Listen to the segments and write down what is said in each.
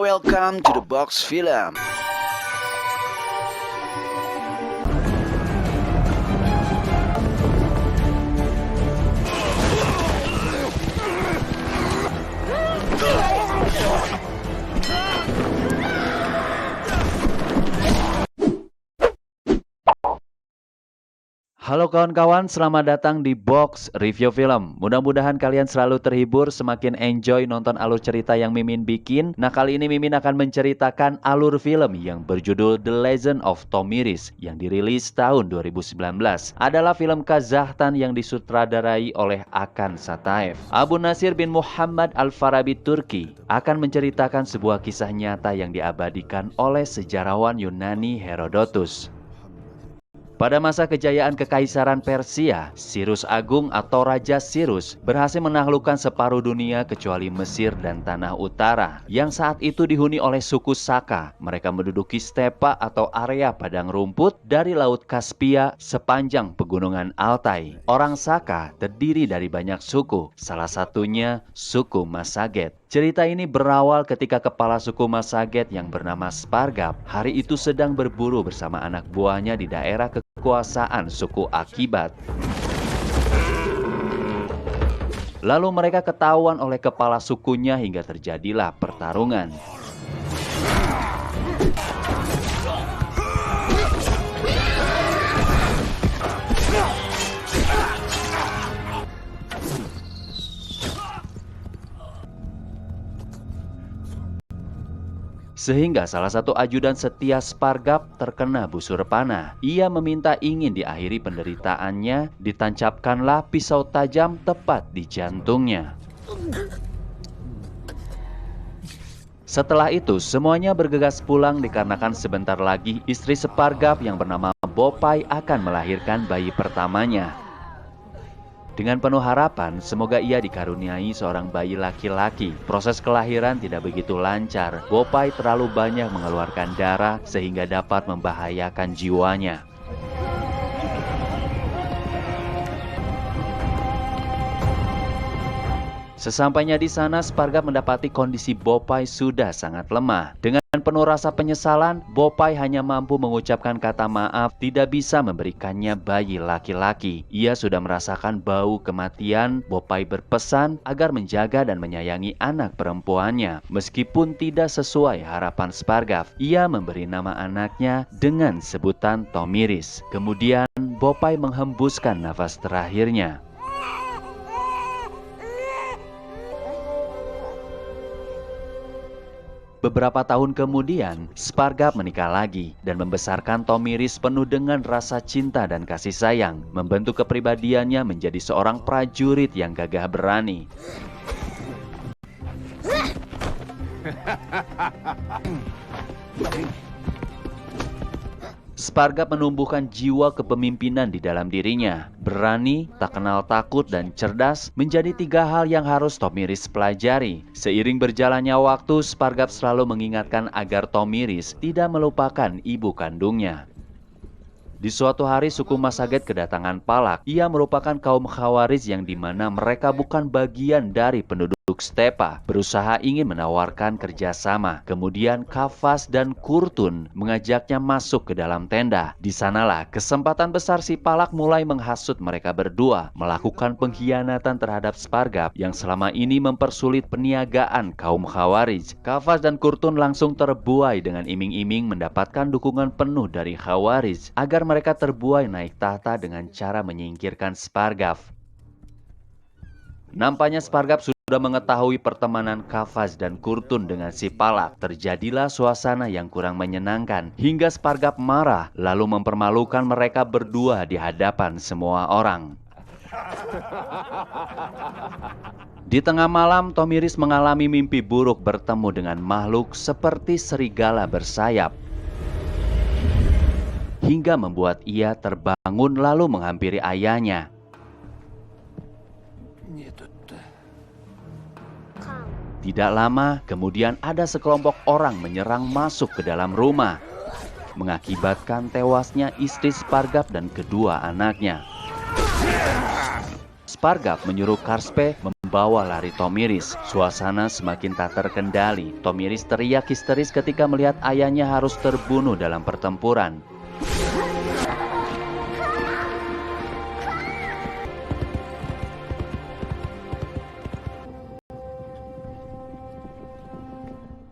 Welcome to the Box Film. Halo kawan-kawan, selamat datang di Box Review Film. Mudah-mudahan kalian selalu terhibur, semakin enjoy nonton alur cerita yang Mimin bikin. Nah, kali ini Mimin akan menceritakan alur film yang berjudul The Legend of Tomiris yang dirilis tahun 2019. Adalah film Kazakhstan yang disutradarai oleh Akan Sataev. Abu Nasir bin Muhammad Al-Farabi Turki akan menceritakan sebuah kisah nyata yang diabadikan oleh sejarawan Yunani Herodotus. Pada masa kejayaan Kekaisaran Persia, Cyrus Agung atau Raja Cyrus berhasil menaklukkan separuh dunia kecuali Mesir dan Tanah Utara, yang saat itu dihuni oleh suku Saka. Mereka menduduki stepa atau area padang rumput dari Laut Kaspia sepanjang pegunungan Altai. Orang Saka terdiri dari banyak suku, salah satunya suku Masaget. Cerita ini berawal ketika kepala suku Masaget yang bernama Spargap hari itu sedang berburu bersama anak buahnya di daerah kekuasaan suku Akibat. Lalu mereka ketahuan oleh kepala sukunya hingga terjadilah pertarungan. Sehingga salah satu ajudan setia Spargap terkena busur panah. Ia meminta ingin diakhiri penderitaannya, ditancapkanlah pisau tajam tepat di jantungnya. Setelah itu, semuanya bergegas pulang dikarenakan sebentar lagi istri Spargap yang bernama Bopai akan melahirkan bayi pertamanya. Dengan penuh harapan, semoga ia dikaruniai seorang bayi laki-laki. Proses kelahiran tidak begitu lancar. Bopai terlalu banyak mengeluarkan darah sehingga dapat membahayakan jiwanya. Sesampainya di sana, Spargap mendapati kondisi Bopai sudah sangat lemah. Dengan penuh rasa penyesalan, Bopai hanya mampu mengucapkan kata maaf, tidak bisa memberikannya bayi laki-laki. Ia sudah merasakan bau kematian. Bopai berpesan agar menjaga dan menyayangi anak perempuannya. Meskipun tidak sesuai harapan Spargap, ia memberi nama anaknya dengan sebutan Tomiris. Kemudian, Bopai menghembuskan nafas terakhirnya. Beberapa tahun kemudian, Spargap menikah lagi dan membesarkan Tomiris penuh dengan rasa cinta dan kasih sayang, membentuk kepribadiannya menjadi seorang prajurit yang gagah berani. Spargap menumbuhkan jiwa kepemimpinan di dalam dirinya. Berani, tak kenal takut, dan cerdas menjadi tiga hal yang harus Tomiris pelajari. Seiring berjalannya waktu, Spargap selalu mengingatkan agar Tomiris tidak melupakan ibu kandungnya. Di suatu hari suku Masaget kedatangan Palak. Ia merupakan kaum Khawarij yang dimana mereka bukan bagian dari penduduk stepa, berusaha ingin menawarkan kerjasama. Kemudian Kafas dan Kurtun mengajaknya masuk ke dalam tenda. Di sanalah kesempatan besar si Palak mulai menghasut mereka berdua, melakukan pengkhianatan terhadap Spargap yang selama ini mempersulit peniagaan kaum Khawarij. Kafas dan Kurtun langsung terbuai dengan iming-iming mendapatkan dukungan penuh dari Khawarij agar mereka terbuai naik tahta dengan cara menyingkirkan Spargap. Nampaknya Spargap sudah mengetahui pertemanan Kafas dan Kurtun dengan si Palak. Terjadilah suasana yang kurang menyenangkan hingga Spargap marah lalu mempermalukan mereka berdua di hadapan semua orang. Di tengah malam, Tomiris mengalami mimpi buruk bertemu dengan makhluk seperti serigala bersayap, hingga membuat ia terbangun lalu menghampiri ayahnya. Tidak lama, kemudian ada sekelompok orang menyerang masuk ke dalam rumah, mengakibatkan tewasnya istri Spargap dan kedua anaknya. Spargap menyuruh Karspe bawa lari Tomiris. Suasana semakin tak terkendali. Tomiris teriak histeris ketika melihat ayahnya harus terbunuh dalam pertempuran.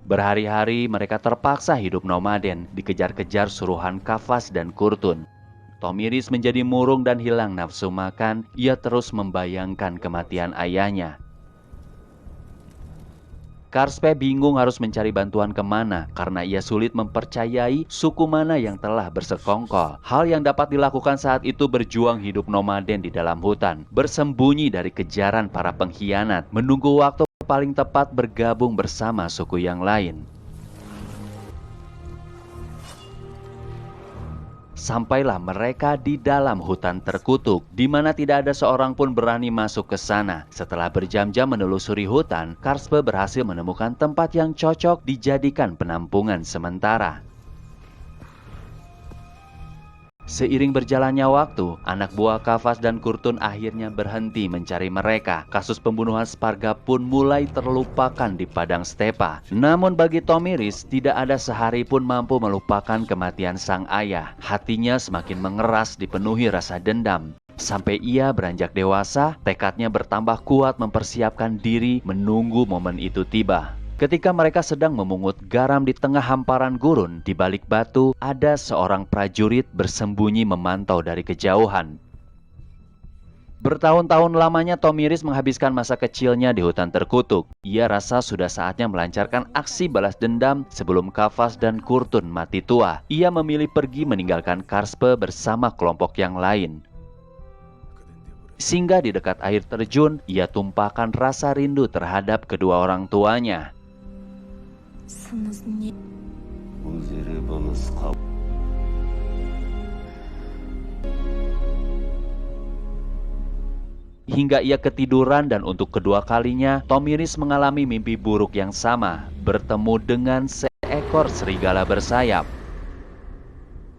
Berhari-hari mereka terpaksa hidup nomaden, dikejar-kejar suruhan Kafas dan Kurtun. Tomiris menjadi murung dan hilang nafsu makan. Ia terus membayangkan kematian ayahnya. Karspe bingung harus mencari bantuan kemana karena ia sulit mempercayai suku mana yang telah bersekongkol. Hal yang dapat dilakukan saat itu berjuang hidup nomaden di dalam hutan, bersembunyi dari kejaran para pengkhianat, menunggu waktu paling tepat bergabung bersama suku yang lain. Sampailah mereka di dalam hutan terkutuk, di mana tidak ada seorang pun berani masuk ke sana. Setelah berjam-jam menelusuri hutan, Karspe berhasil menemukan tempat yang cocok dijadikan penampungan sementara. Seiring berjalannya waktu, anak buah Kafas dan Kurtun akhirnya berhenti mencari mereka. Kasus pembunuhan Sparga pun mulai terlupakan di padang stepa. Namun bagi Tomiris, tidak ada sehari pun mampu melupakan kematian sang ayah. Hatinya semakin mengeras dipenuhi rasa dendam. Sampai ia beranjak dewasa, tekadnya bertambah kuat mempersiapkan diri menunggu momen itu tiba. Ketika mereka sedang memungut garam di tengah hamparan gurun, di balik batu ada seorang prajurit bersembunyi memantau dari kejauhan. Bertahun-tahun lamanya Tomiris menghabiskan masa kecilnya di hutan terkutuk. Ia rasa sudah saatnya melancarkan aksi balas dendam sebelum Kafas dan Kurtun mati tua. Ia memilih pergi meninggalkan Karspe bersama kelompok yang lain. Singgah di dekat air terjun, ia tumpahkan rasa rindu terhadap kedua orang tuanya. Hingga ia ketiduran dan untuk kedua kalinya, Tomiris mengalami mimpi buruk yang sama, bertemu dengan seekor serigala bersayap.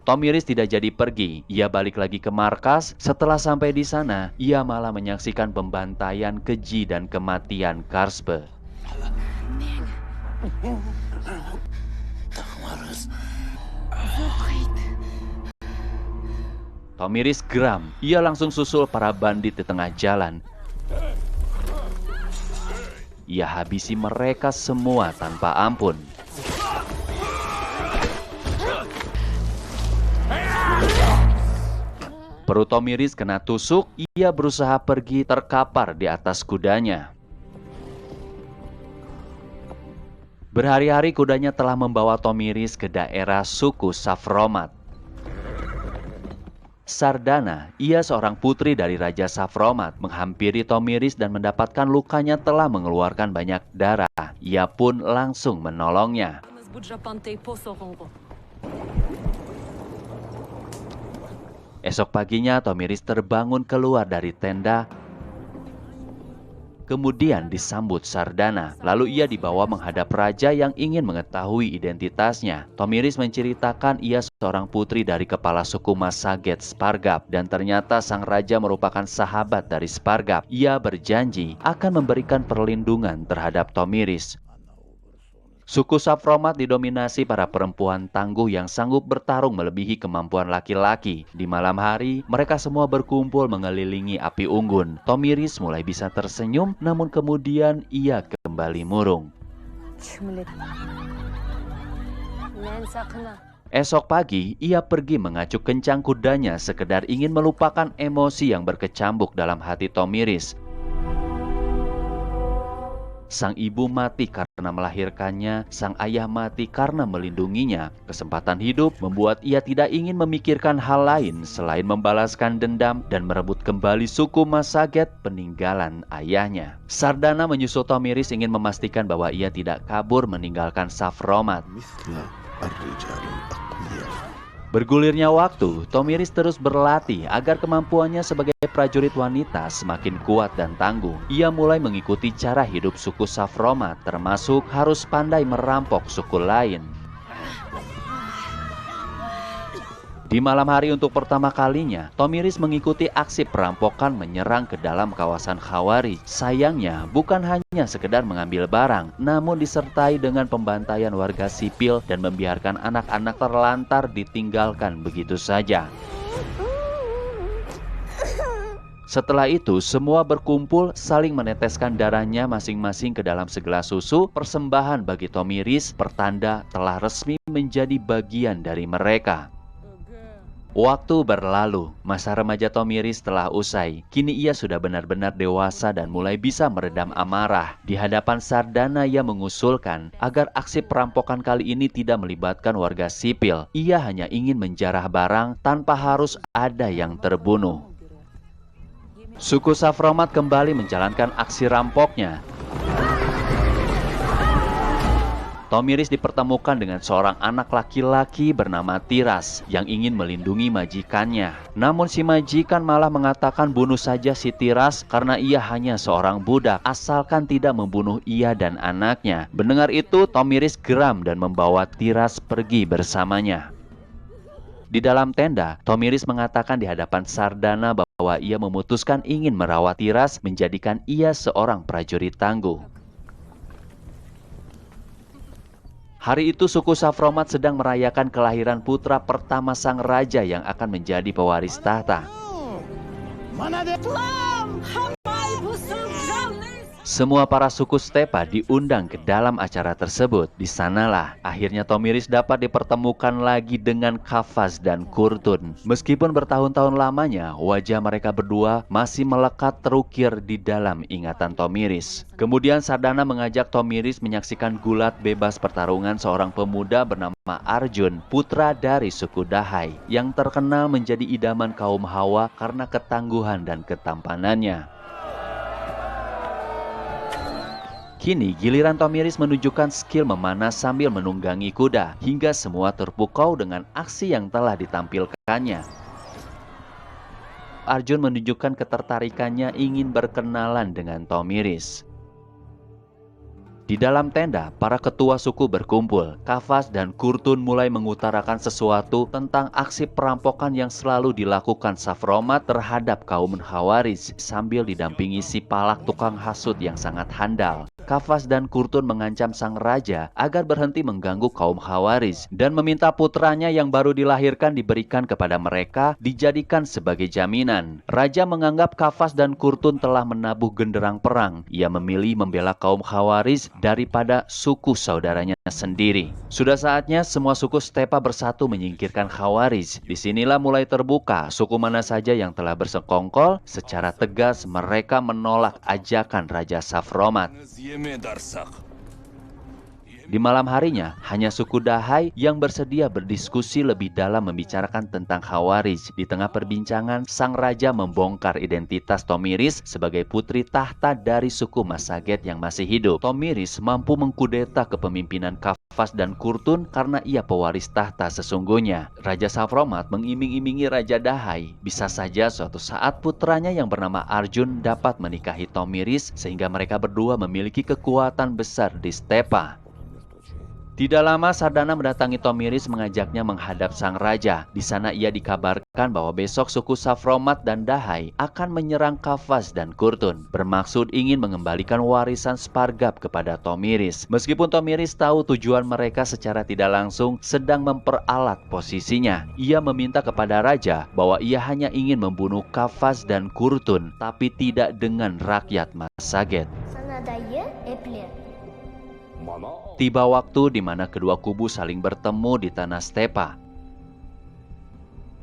Tomiris tidak jadi pergi, ia balik lagi ke markas. Setelah sampai di sana, ia malah menyaksikan pembantaian keji dan kematian Karspe. Tomiris geram, ia langsung susul para bandit di tengah jalan. Ia habisi mereka semua tanpa ampun. Perut Tomiris kena tusuk, ia berusaha pergi terkapar di atas kudanya. Berhari-hari kudanya telah membawa Tomiris ke daerah suku Safromat. Sardana, ia seorang putri dari Raja Safromat, menghampiri Tomiris dan mendapatkan lukanya telah mengeluarkan banyak darah. Ia pun langsung menolongnya. Esok paginya Tomiris terbangun keluar dari tenda. Kemudian disambut Sardana. Lalu ia dibawa menghadap raja yang ingin mengetahui identitasnya. Tomiris menceritakan ia seorang putri dari kepala suku Masaget Spargap. Dan ternyata sang raja merupakan sahabat dari Spargap. Ia berjanji akan memberikan perlindungan terhadap Tomiris. Suku Safromat didominasi para perempuan tangguh yang sanggup bertarung melebihi kemampuan laki-laki. Di malam hari, mereka semua berkumpul mengelilingi api unggun. Tomiris mulai bisa tersenyum, namun kemudian ia kembali murung. Esok pagi, ia pergi mengacuk kencang kudanya sekedar ingin melupakan emosi yang berkecambuk dalam hati Tomiris. Sang ibu mati karena melahirkannya, sang ayah mati karena melindunginya. Kesempatan hidup membuat ia tidak ingin memikirkan hal lain selain membalaskan dendam dan merebut kembali suku Masaget peninggalan ayahnya. Sardana menyusul Tomiris ingin memastikan bahwa ia tidak kabur meninggalkan Safromat. Bergulirnya waktu, Tomiris terus berlatih agar kemampuannya sebagai prajurit wanita semakin kuat dan tangguh. Ia mulai mengikuti cara hidup suku Safromat, termasuk harus pandai merampok suku lain. Di malam hari untuk pertama kalinya, Tomiris mengikuti aksi perampokan menyerang ke dalam kawasan Khawarij. Sayangnya, bukan hanya sekedar mengambil barang, namun disertai dengan pembantaian warga sipil dan membiarkan anak-anak terlantar ditinggalkan begitu saja. Setelah itu, semua berkumpul saling meneteskan darahnya masing-masing ke dalam segelas susu, persembahan bagi Tomiris, pertanda telah resmi menjadi bagian dari mereka. Waktu berlalu, masa remaja Tomiris telah usai. Kini ia sudah benar-benar dewasa dan mulai bisa meredam amarah. Di hadapan Sardana ia mengusulkan agar aksi perampokan kali ini tidak melibatkan warga sipil. Ia hanya ingin menjarah barang tanpa harus ada yang terbunuh. Suku Safromat kembali menjalankan aksi rampoknya. Tomiris dipertemukan dengan seorang anak laki-laki bernama Tiras yang ingin melindungi majikannya. Namun si majikan malah mengatakan bunuh saja si Tiras karena ia hanya seorang budak, asalkan tidak membunuh ia dan anaknya. Mendengar itu, Tomiris geram dan membawa Tiras pergi bersamanya. Di dalam tenda, Tomiris mengatakan di hadapan Sardana bahwa ia memutuskan ingin merawat Tiras, menjadikan ia seorang prajurit tangguh. Hari itu suku Safromat sedang merayakan kelahiran putra pertama sang raja yang akan menjadi pewaris tahta. Semua para suku Stepa diundang ke dalam acara tersebut. Di sanalah akhirnya Tomiris dapat dipertemukan lagi dengan Kafas dan Kurtun. Meskipun bertahun-tahun lamanya, wajah mereka berdua masih melekat terukir di dalam ingatan Tomiris. Kemudian Sardana mengajak Tomiris menyaksikan gulat bebas pertarungan seorang pemuda bernama Arjun, putra dari suku Dahai, yang terkenal menjadi idaman kaum Hawa karena ketangguhan dan ketampanannya. Kini giliran Tomiris menunjukkan skill memanah sambil menunggangi kuda, hingga semua terpukau dengan aksi yang telah ditampilkannya. Arjun menunjukkan ketertarikannya ingin berkenalan dengan Tomiris. Di dalam tenda, para ketua suku berkumpul. Kafas dan Kurtun mulai mengutarakan sesuatu tentang aksi perampokan yang selalu dilakukan Safromat terhadap kaum Khawarij sambil didampingi si Palak tukang hasut yang sangat handal. Kafas dan Kurtun mengancam sang raja agar berhenti mengganggu kaum Khawarij dan meminta putranya yang baru dilahirkan diberikan kepada mereka dijadikan sebagai jaminan. Raja menganggap Kafas dan Kurtun telah menabuh genderang perang. Ia memilih membela kaum Khawarij daripada suku saudaranya sendiri. Sudah saatnya semua suku Stepa bersatu menyingkirkan Khawarij. Disinilah mulai terbuka suku mana saja yang telah bersekongkol. Secara tegas mereka menolak ajakan Raja Safromat. Di malam harinya, hanya suku Dahai yang bersedia berdiskusi lebih dalam membicarakan tentang Khawarij. Di tengah perbincangan, sang raja membongkar identitas Tomiris sebagai putri tahta dari suku Masaget yang masih hidup. Tomiris mampu mengkudeta kepemimpinan Kafas dan Kurtun karena ia pewaris tahta sesungguhnya. Raja Safromat mengiming-imingi Raja Dahai. Bisa saja suatu saat putranya yang bernama Arjun dapat menikahi Tomiris sehingga mereka berdua memiliki kekuatan besar di Stepa. Tidak lama Sardana mendatangi Tomiris mengajaknya menghadap sang raja. Di sana ia dikabarkan bahwa besok suku Safromat dan Dahai akan menyerang Kafas dan Kurtun, bermaksud ingin mengembalikan warisan Spargab kepada Tomiris. Meskipun Tomiris tahu tujuan mereka secara tidak langsung sedang memperalat posisinya, ia meminta kepada raja bahwa ia hanya ingin membunuh Kafas dan Kurtun, tapi tidak dengan rakyat Masaget. Tiba waktu di mana kedua kubu saling bertemu di tanah Stepa.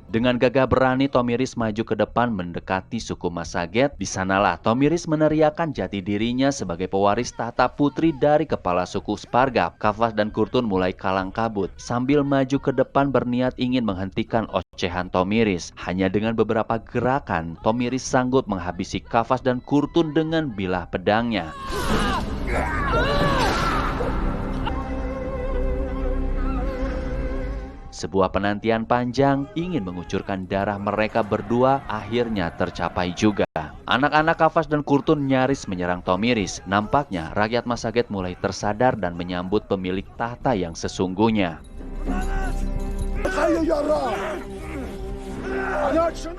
Dengan gagah berani Tomiris maju ke depan mendekati suku Masaget. Di sanalah Tomiris meneriakan jati dirinya sebagai pewaris tahta putri dari kepala suku Spargab. Kafas dan Kurtun mulai kalang kabut sambil maju ke depan berniat ingin menghentikan ocehan Tomiris. Hanya dengan beberapa gerakan, Tomiris sanggup menghabisi Kafas dan Kurtun dengan bilah pedangnya. Sebuah penantian panjang ingin mengucurkan darah mereka berdua akhirnya tercapai juga. Anak-anak Kafas dan Kurtun nyaris menyerang Tomiris. Nampaknya rakyat Masaget mulai tersadar dan menyambut pemilik tahta yang sesungguhnya.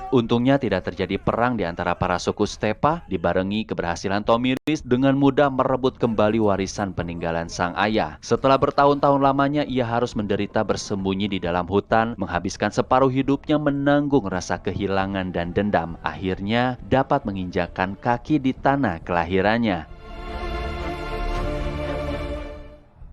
Untungnya tidak terjadi perang di antara para suku Stepa, dibarengi keberhasilan Tomiris dengan mudah merebut kembali warisan peninggalan sang ayah. Setelah bertahun-tahun lamanya ia harus menderita bersembunyi di dalam hutan, menghabiskan separuh hidupnya menanggung rasa kehilangan dan dendam. Akhirnya dapat menginjakkan kaki di tanah kelahirannya.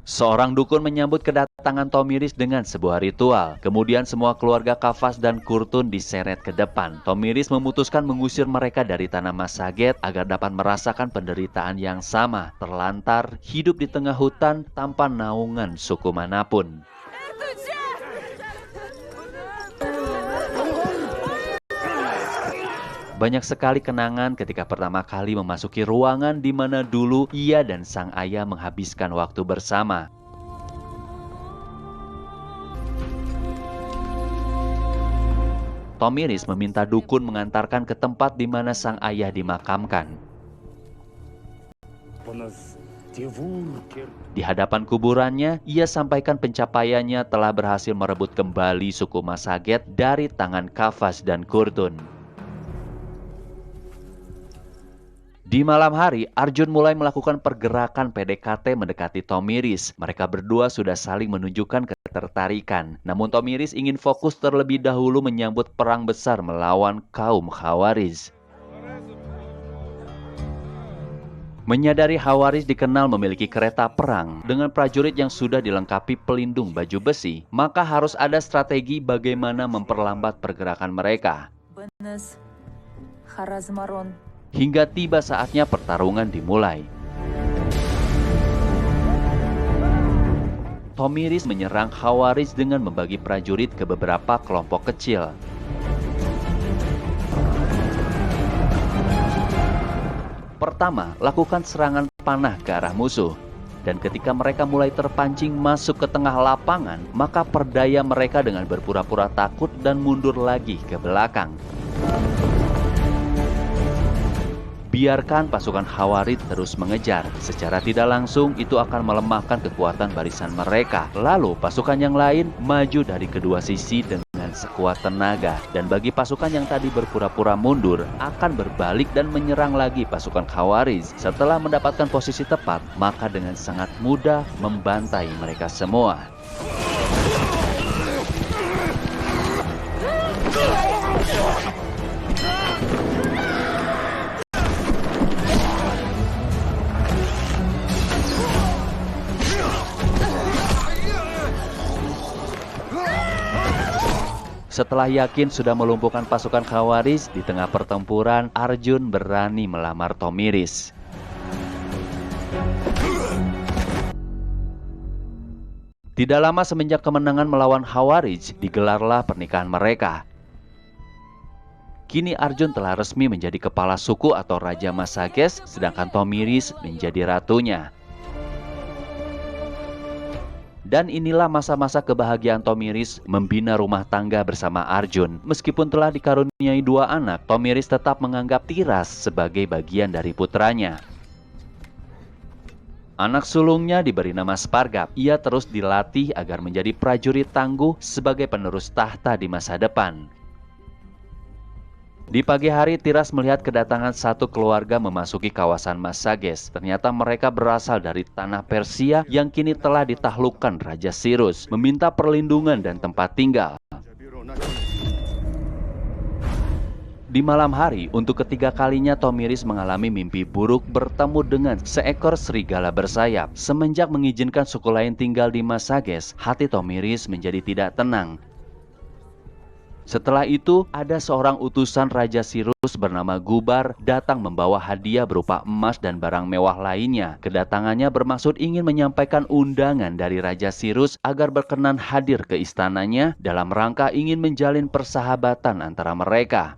Seorang dukun menyambut kedatangan Tomiris dengan sebuah ritual. Kemudian semua keluarga Kafas dan Kurtun diseret ke depan. Tomiris memutuskan mengusir mereka dari tanah Masaget agar dapat merasakan penderitaan yang sama, terlantar, hidup di tengah hutan tanpa naungan suku manapun. Banyak sekali kenangan ketika pertama kali memasuki ruangan di mana dulu ia dan sang ayah menghabiskan waktu bersama. Tomiris meminta dukun mengantarkan ke tempat di mana sang ayah dimakamkan. Di hadapan kuburannya, ia sampaikan pencapaiannya telah berhasil merebut kembali suku Masaget dari tangan Kafas dan Kurtun. Di malam hari, Arjun mulai melakukan pergerakan PDKT mendekati Tomiris. Mereka berdua sudah saling menunjukkan ketertarikan. Namun Tomiris ingin fokus terlebih dahulu menyambut perang besar melawan kaum Khawarij. Menyadari Khawarij dikenal memiliki kereta perang dengan prajurit yang sudah dilengkapi pelindung baju besi, maka harus ada strategi bagaimana memperlambat pergerakan mereka. Hingga tiba saatnya pertarungan dimulai. Tomiris menyerang Khawarij dengan membagi prajurit ke beberapa kelompok kecil. Pertama, lakukan serangan panah ke arah musuh. Dan ketika mereka mulai terpancing masuk ke tengah lapangan, maka perdaya mereka dengan berpura-pura takut dan mundur lagi ke belakang. Biarkan pasukan Khawarij terus mengejar. Secara tidak langsung itu akan melemahkan kekuatan barisan mereka. Lalu pasukan yang lain maju dari kedua sisi dengan sekuat tenaga. Dan bagi pasukan yang tadi berpura-pura mundur, akan berbalik dan menyerang lagi pasukan Khawarij. Setelah mendapatkan posisi tepat, maka dengan sangat mudah membantai mereka semua. Setelah yakin sudah melumpuhkan pasukan Khawarij, di tengah pertempuran, Arjun berani melamar Tomiris. Tidak lama semenjak kemenangan melawan Khawarij, digelarlah pernikahan mereka. Kini Arjun telah resmi menjadi kepala suku atau Raja Masages, sedangkan Tomiris menjadi ratunya. Dan inilah masa-masa kebahagiaan Tomiris membina rumah tangga bersama Arjun. Meskipun telah dikaruniai 2 anak, Tomiris tetap menganggap Tiras sebagai bagian dari putranya. Anak sulungnya diberi nama Spargap. Ia terus dilatih agar menjadi prajurit tangguh sebagai penerus tahta di masa depan. Di pagi hari, Tiras melihat kedatangan satu keluarga memasuki kawasan Masages. Ternyata mereka berasal dari tanah Persia yang kini telah ditaklukkan Raja Cyrus, meminta perlindungan dan tempat tinggal. Di malam hari, untuk ketiga kalinya Tomiris mengalami mimpi buruk bertemu dengan seekor serigala bersayap. Semenjak mengizinkan suku lain tinggal di Masages, hati Tomiris menjadi tidak tenang. Setelah itu, ada seorang utusan Raja Cyrus bernama Gubar datang membawa hadiah berupa emas dan barang mewah lainnya. Kedatangannya bermaksud ingin menyampaikan undangan dari Raja Cyrus agar berkenan hadir ke istananya dalam rangka ingin menjalin persahabatan antara mereka.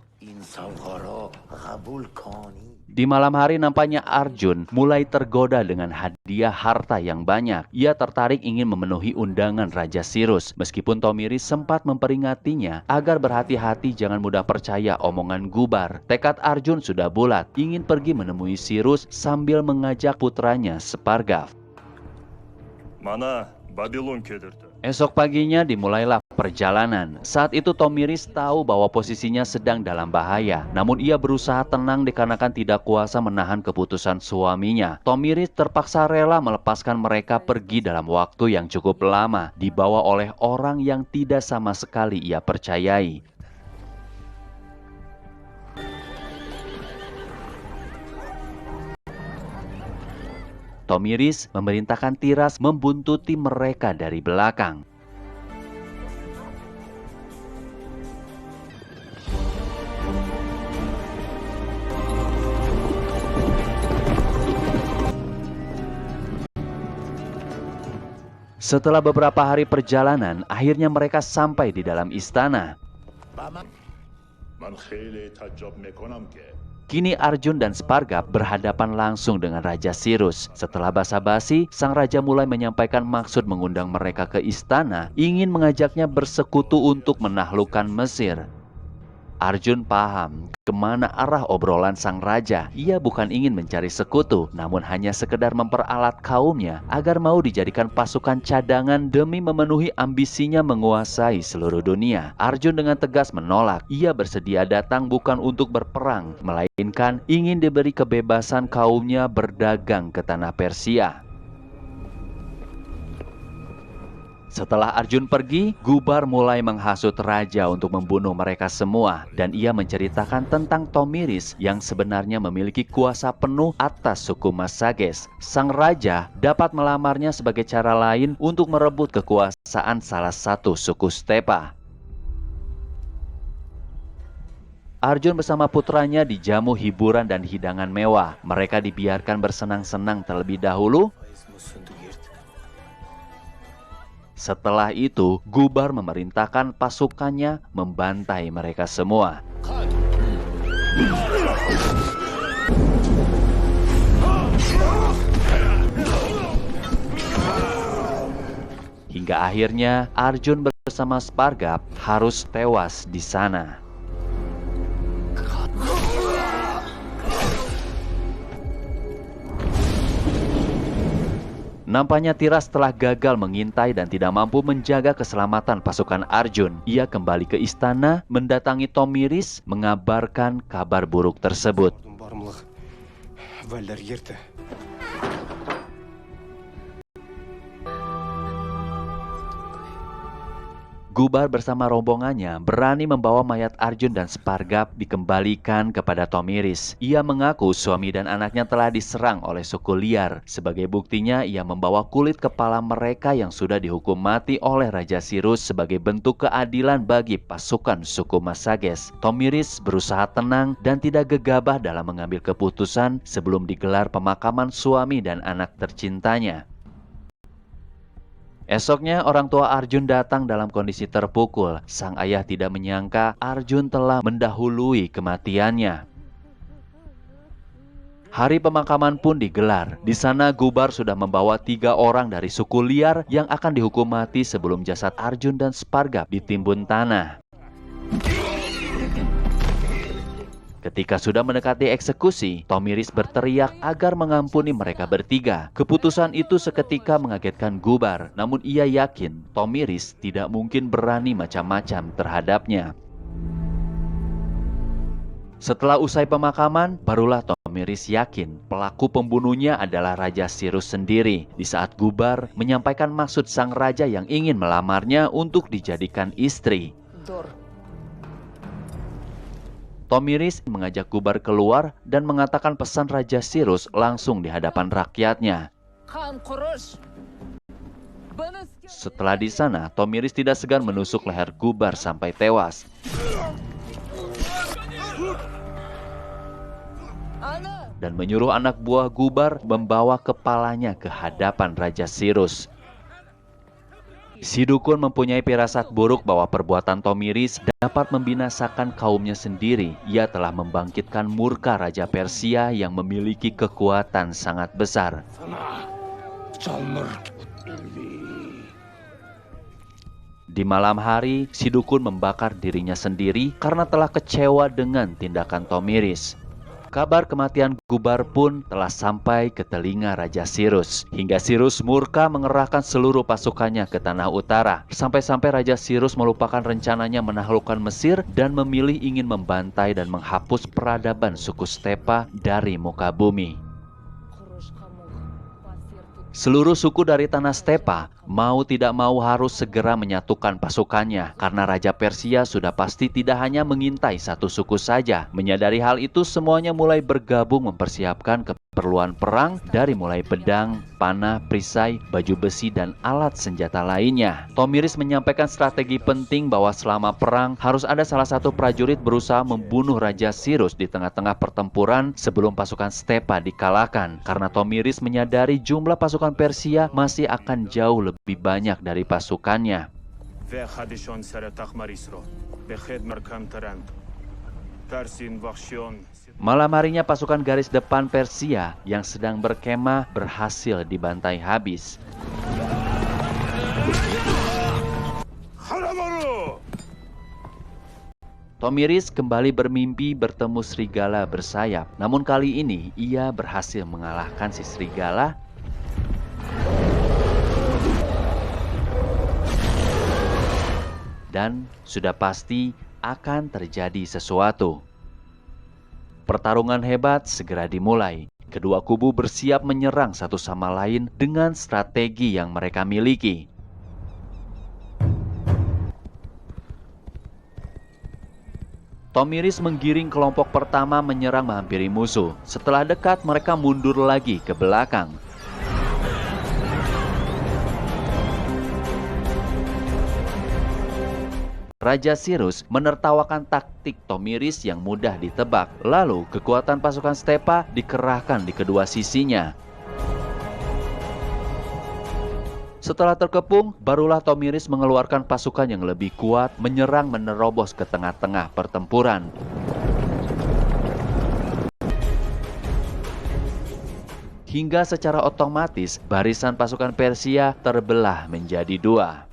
Di malam hari nampaknya Arjun mulai tergoda dengan hadiah harta yang banyak. Ia tertarik ingin memenuhi undangan Raja Cyrus. Meskipun Tomiris sempat memperingatinya agar berhati-hati jangan mudah percaya omongan Gubar. Tekad Arjun sudah bulat, ingin pergi menemui Cyrus sambil mengajak putranya Spargap. Mana Babylon kedirdi. Esok paginya dimulailah perjalanan. Saat itu Tomiris tahu bahwa posisinya sedang dalam bahaya. Namun ia berusaha tenang dikarenakan tidak kuasa menahan keputusan suaminya. Tomiris terpaksa rela melepaskan mereka pergi dalam waktu yang cukup lama, dibawa oleh orang yang tidak sama sekali ia percayai. Tomiris memerintahkan Tiras membuntuti mereka dari belakang. Setelah beberapa hari perjalanan, akhirnya mereka sampai di dalam istana. Kini Arjun dan Spargap berhadapan langsung dengan Raja Sirus. Setelah basa-basi, sang raja mulai menyampaikan maksud mengundang mereka ke istana, ingin mengajaknya bersekutu untuk menaklukkan Mesir. Arjun paham kemana arah obrolan sang raja. Ia bukan ingin mencari sekutu, namun hanya sekedar memperalat kaumnya agar mau dijadikan pasukan cadangan demi memenuhi ambisinya menguasai seluruh dunia. Arjun dengan tegas menolak. Ia bersedia datang bukan untuk berperang, melainkan ingin diberi kebebasan kaumnya berdagang ke tanah Persia. Setelah Arjun pergi, Gubar mulai menghasut raja untuk membunuh mereka semua, dan ia menceritakan tentang Tomiris yang sebenarnya memiliki kuasa penuh atas suku Masages. Sang raja dapat melamarnya sebagai cara lain untuk merebut kekuasaan salah satu suku Stepa. Arjun bersama putranya dijamu hiburan dan hidangan mewah. Mereka dibiarkan bersenang-senang terlebih dahulu. Setelah itu, Gubar memerintahkan pasukannya membantai mereka semua. Hingga akhirnya Arjun bersama Spargap harus tewas di sana. Nampaknya Tiras telah gagal mengintai dan tidak mampu menjaga keselamatan pasukan Arjun. Ia kembali ke istana, mendatangi Tomiris, mengabarkan kabar buruk tersebut. Gubar bersama rombongannya berani membawa mayat Arjun dan Spargap dikembalikan kepada Tomiris. Ia mengaku suami dan anaknya telah diserang oleh suku liar. Sebagai buktinya, ia membawa kulit kepala mereka yang sudah dihukum mati oleh Raja Sirus sebagai bentuk keadilan bagi pasukan suku Masages. Tomiris berusaha tenang dan tidak gegabah dalam mengambil keputusan sebelum digelar pemakaman suami dan anak tercintanya. Esoknya orang tua Arjun datang dalam kondisi terpukul. Sang ayah tidak menyangka Arjun telah mendahului kematiannya. Hari pemakaman pun digelar. Di sana Gubar sudah membawa 3 orang dari suku liar yang akan dihukum mati sebelum jasad Arjun dan Spargap ditimbun tanah. Ketika sudah mendekati eksekusi, Tomiris berteriak agar mengampuni mereka bertiga. Keputusan itu seketika mengagetkan Gubar, namun ia yakin Tomiris tidak mungkin berani macam-macam terhadapnya. Setelah usai pemakaman, barulah Tomiris yakin pelaku pembunuhnya adalah Raja Sirus sendiri. Di saat Gubar menyampaikan maksud sang raja yang ingin melamarnya untuk dijadikan istri. Tomiris mengajak Gubar keluar dan mengatakan pesan Raja Sirus langsung di hadapan rakyatnya. Setelah di sana, Tomiris tidak segan menusuk leher Gubar sampai tewas. Dan menyuruh anak buah Gubar membawa kepalanya ke hadapan Raja Sirus. Si dukun mempunyai firasat buruk bahwa perbuatan Tomiris dapat membinasakan kaumnya sendiri. Ia telah membangkitkan murka Raja Persia yang memiliki kekuatan sangat besar. Di malam hari, si dukun membakar dirinya sendiri karena telah kecewa dengan tindakan Tomiris. Kabar kematian Gubar pun telah sampai ke telinga Raja Sirus. Hingga Sirus murka mengerahkan seluruh pasukannya ke tanah utara. Sampai-sampai Raja Sirus melupakan rencananya menaklukkan Mesir dan memilih ingin membantai dan menghapus peradaban suku Stepa dari muka bumi. Seluruh suku dari tanah Stepa mau tidak mau harus segera menyatukan pasukannya karena Raja Persia sudah pasti tidak hanya mengintai satu suku saja. Menyadari hal itu, semuanya mulai bergabung mempersiapkan keperluan perang dari mulai pedang, panah, perisai, baju besi, dan alat senjata lainnya. Tomiris menyampaikan strategi penting bahwa selama perang harus ada salah satu prajurit berusaha membunuh Raja Sirus di tengah-tengah pertempuran sebelum pasukan Stepa dikalahkan. Karena Tomiris menyadari jumlah pasukan Persia masih akan jauh lebih banyak dari pasukannya. Malam harinya pasukan garis depan Persia yang sedang berkemah berhasil dibantai habis. Tomiris kembali bermimpi bertemu serigala bersayap. Namun kali ini ia berhasil mengalahkan si serigala dan sudah pasti akan terjadi sesuatu. Pertarungan hebat segera dimulai. Kedua kubu bersiap menyerang satu sama lain dengan strategi yang mereka miliki. Tomiris menggiring kelompok pertama menyerang menghampiri musuh. Setelah dekat, mereka mundur lagi ke belakang. Raja Sirus menertawakan taktik Tomiris yang mudah ditebak. Lalu kekuatan pasukan Stepa dikerahkan di kedua sisinya. Setelah terkepung, barulah Tomiris mengeluarkan pasukan yang lebih kuat menyerang menerobos ke tengah-tengah pertempuran. Hingga secara otomatis barisan pasukan Persia terbelah menjadi dua.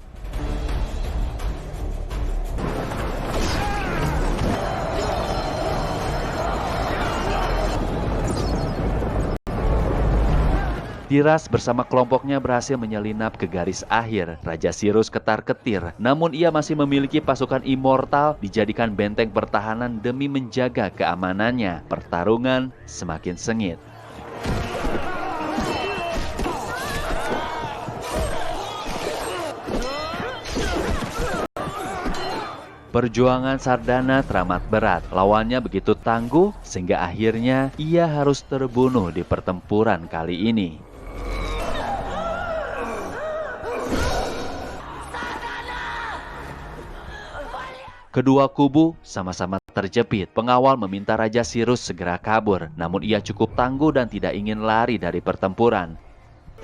Tiras bersama kelompoknya berhasil menyelinap ke garis akhir. Raja Sirus ketar-ketir, namun ia masih memiliki pasukan immortal dijadikan benteng pertahanan demi menjaga keamanannya. Pertarungan semakin sengit. Perjuangan Sardana teramat berat. Lawannya begitu tangguh sehingga akhirnya ia harus terbunuh di pertempuran kali ini. Kedua kubu sama-sama terjepit. Pengawal meminta Raja Sirus segera kabur, namun ia cukup tangguh dan tidak ingin lari dari pertempuran.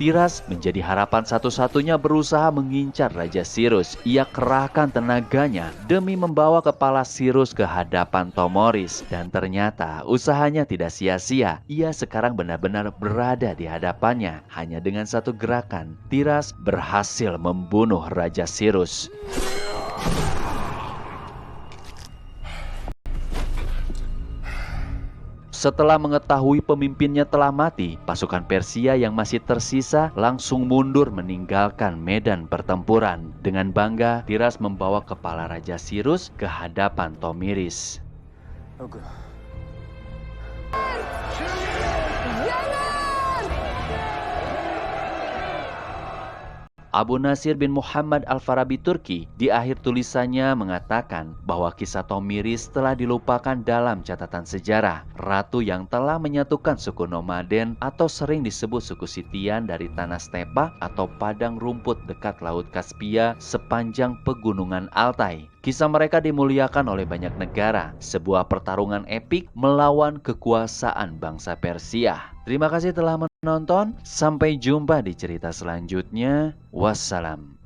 Tiras menjadi harapan satu-satunya berusaha mengincar Raja Sirus. Ia kerahkan tenaganya demi membawa kepala Sirus ke hadapan Tomiris. Dan ternyata usahanya tidak sia-sia. Ia sekarang benar-benar berada di hadapannya. Hanya dengan satu gerakan, Tiras berhasil membunuh Raja Sirus. Setelah mengetahui pemimpinnya telah mati, pasukan Persia yang masih tersisa langsung mundur meninggalkan medan pertempuran. Dengan bangga, Tiras membawa kepala Raja Sirus ke hadapan Tomiris. Abu Nasir bin Muhammad Al-Farabi Turki di akhir tulisannya mengatakan bahwa kisah Tomiris telah dilupakan dalam catatan sejarah. Ratu yang telah menyatukan suku nomaden atau sering disebut suku Sitian dari tanah Stepa atau padang rumput dekat Laut Kaspia sepanjang pegunungan Altai. Kisah mereka dimuliakan oleh banyak negara. Sebuah pertarungan epik melawan kekuasaan bangsa Persia. Terima kasih telah menonton. Sampai jumpa di cerita selanjutnya. Wassalam.